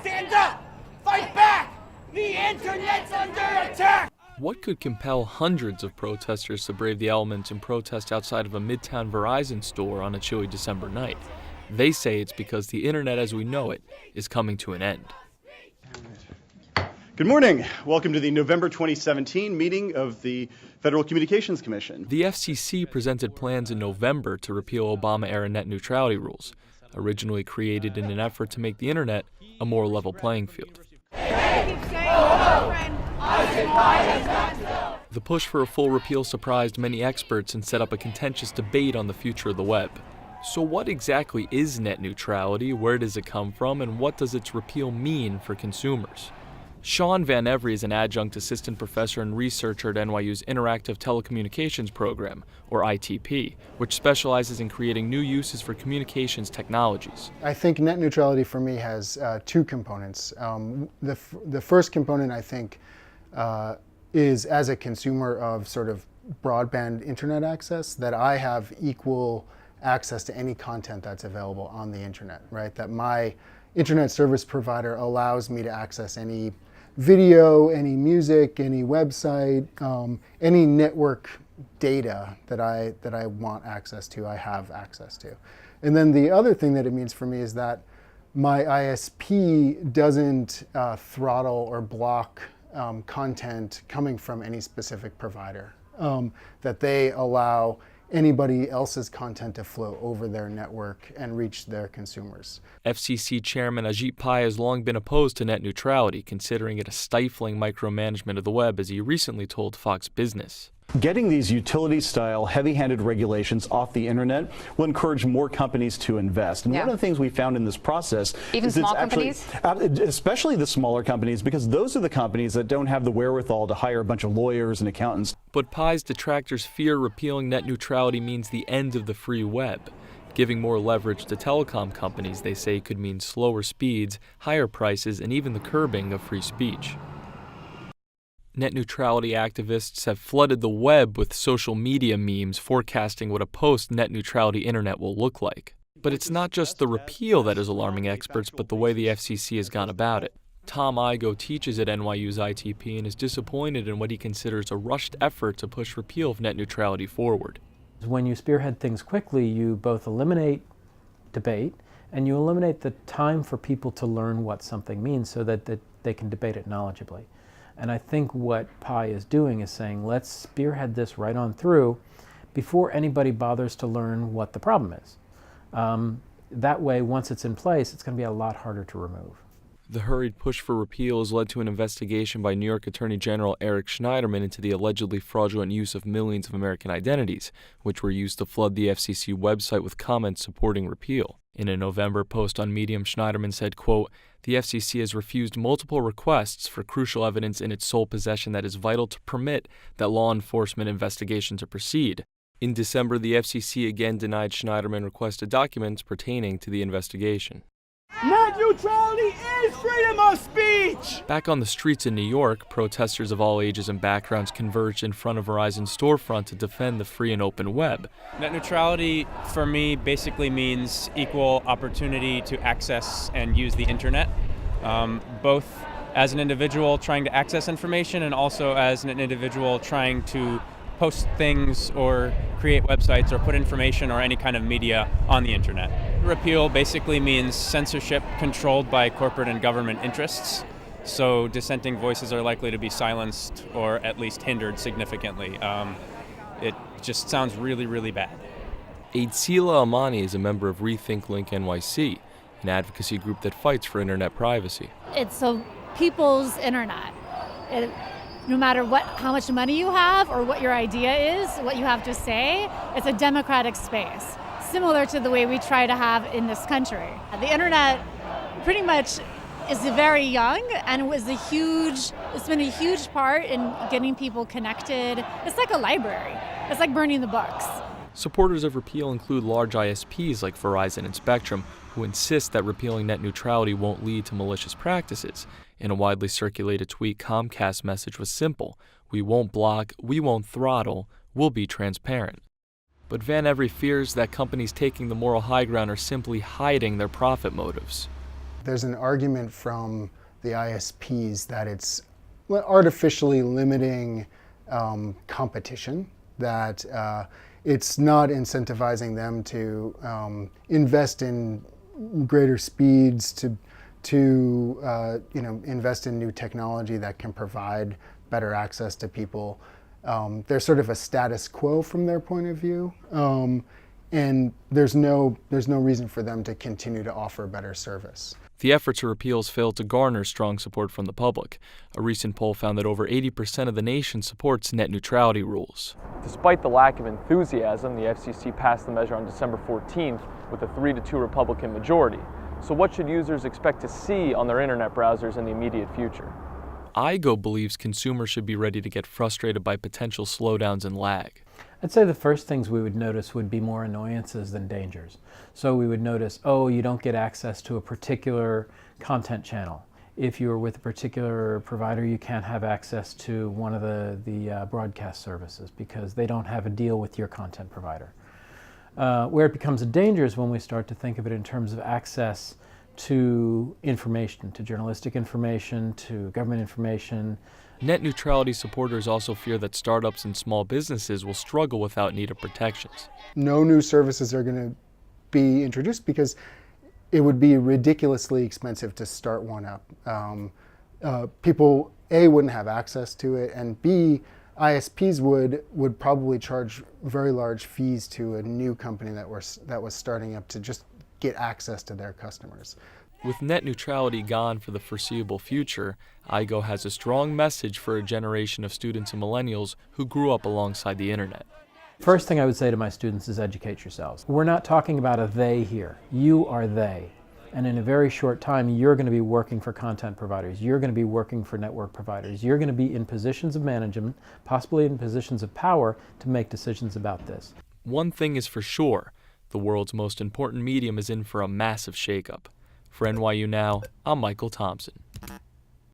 Stand up! Fight back! The internet's under attack! What could compel hundreds of protesters to brave the elements and protest outside of a Midtown Verizon store on a chilly December night? They say it's because the internet as we know it is coming to an end. Good morning. Welcome to the November 2017 meeting of the Federal Communications Commission. The FCC presented plans in November to repeal Obama-era net neutrality rules, originally created in an effort to make the internet a more level playing field. The push for a full repeal surprised many experts and set up a contentious debate on the future of the web. So what exactly is net neutrality, where does it come from, and what does its repeal mean for consumers? Sean Van Every is an adjunct assistant professor and researcher at NYU's Interactive Telecommunications Program, or ITP, which specializes in creating new uses for communications technologies. I think net neutrality for me has two components. The first component, I think, is as a consumer of sort of broadband internet access, that I have equal access to any content that's available on the internet, right? That my internet service provider allows me to access any video, any music, any website, any network data that I want access to, I have access to. And then the other thing that it means for me is that my ISP doesn't throttle or block content coming from any specific provider, that they allow anybody else's content to flow over their network and reach their consumers. FCC Chairman Ajit Pai has long been opposed to net neutrality, considering it a stifling micromanagement of the web, as he recently told Fox Business. Getting these utility-style, heavy-handed regulations off the internet will encourage more companies to invest. And one of the things we found in this process is small companies? Especially the smaller companies, because those are the companies that don't have the wherewithal to hire a bunch of lawyers and accountants. But Pai's detractors fear repealing net neutrality means the end of the free web. Giving more leverage to telecom companies, they say, could mean slower speeds, higher prices, and even the curbing of free speech. Net neutrality activists have flooded the web with social media memes forecasting what a post-net neutrality internet will look like. But it's not just the repeal that is alarming experts, but the way the FCC has gone about it. Tom Igoe teaches at NYU's ITP and is disappointed in what he considers a rushed effort to push repeal of net neutrality forward. When you spearhead things quickly, you both eliminate debate and you eliminate the time for people to learn what something means so that they can debate it knowledgeably. And I think what Pai is doing is saying, let's spearhead this right on through before anybody bothers to learn what the problem is. That way, once it's in place, it's going to be a lot harder to remove. The hurried push for repeal has led to an investigation by New York Attorney General Eric Schneiderman into the allegedly fraudulent use of millions of American identities, which were used to flood the FCC website with comments supporting repeal. In a November post on Medium, Schneiderman said, quote, "The FCC has refused multiple requests for crucial evidence in its sole possession that is vital to permit that law enforcement investigation to proceed." In December, the FCC again denied Schneiderman requested documents pertaining to the investigation. Net neutrality is freedom of speech! Back on the streets in New York, protesters of all ages and backgrounds converged in front of Verizon's storefront to defend the free and open web. Net neutrality, for me, basically means equal opportunity to access and use the internet, both as an individual trying to access information and also as an individual trying to post things or create websites or put information or any kind of media on the internet. Repeal basically means censorship controlled by corporate and government interests, so dissenting voices are likely to be silenced or at least hindered significantly. It just sounds really, really bad. Aidsila Amani is a member of Rethink Link NYC, an advocacy group that fights for internet privacy. It's a people's internet. No matter how much money you have or what your idea is, what you have to say, it's a democratic space, similar to the way we try to have in this country. The internet pretty much is very young and it's been a huge part in getting people connected. It's like a library. It's like burning the books. Supporters of repeal include large ISPs like Verizon and Spectrum, who insist that repealing net neutrality won't lead to malicious practices. In a widely circulated tweet, Comcast's message was simple: we won't block, we won't throttle, we'll be transparent. But Van Every fears that companies taking the moral high ground are simply hiding their profit motives. There's an argument from the ISPs that it's artificially limiting competition, that it's not incentivizing them to invest in greater speeds, to invest in new technology that can provide better access to people. There's sort of a status quo from their point of view, and there's no reason for them to continue to offer better service. The effort to repeal has failed to garner strong support from the public. A recent poll found that over 80% of the nation supports net neutrality rules. Despite the lack of enthusiasm, the FCC passed the measure on December 14th with a 3-2 Republican majority. So what should users expect to see on their internet browsers in the immediate future? IGO believes consumers should be ready to get frustrated by potential slowdowns and lag. I'd say the first things we would notice would be more annoyances than dangers. So we would notice, oh, you don't get access to a particular content channel. If you're with a particular provider, you can't have access to one of the broadcast services because they don't have a deal with your content provider. Where it becomes a danger is when we start to think of it in terms of access to information, to journalistic information, to government information. Net neutrality supporters also fear that startups and small businesses will struggle without needed protections. No new services are going to be introduced because it would be ridiculously expensive to start one up. People, A, wouldn't have access to it, and B, ISPs would probably charge very large fees to a new company that was starting up to just get access to their customers. With net neutrality gone for the foreseeable future, IGO has a strong message for a generation of students and millennials who grew up alongside the internet. First thing I would say to my students is educate yourselves. We're not talking about a they here. You are they. And in a very short time, you're going to be working for content providers. You're going to be working for network providers. You're going to be in positions of management, possibly in positions of power, to make decisions about this. One thing is for sure, the world's most important medium is in for a massive shakeup. For NYU Now, I'm Michael Thompson.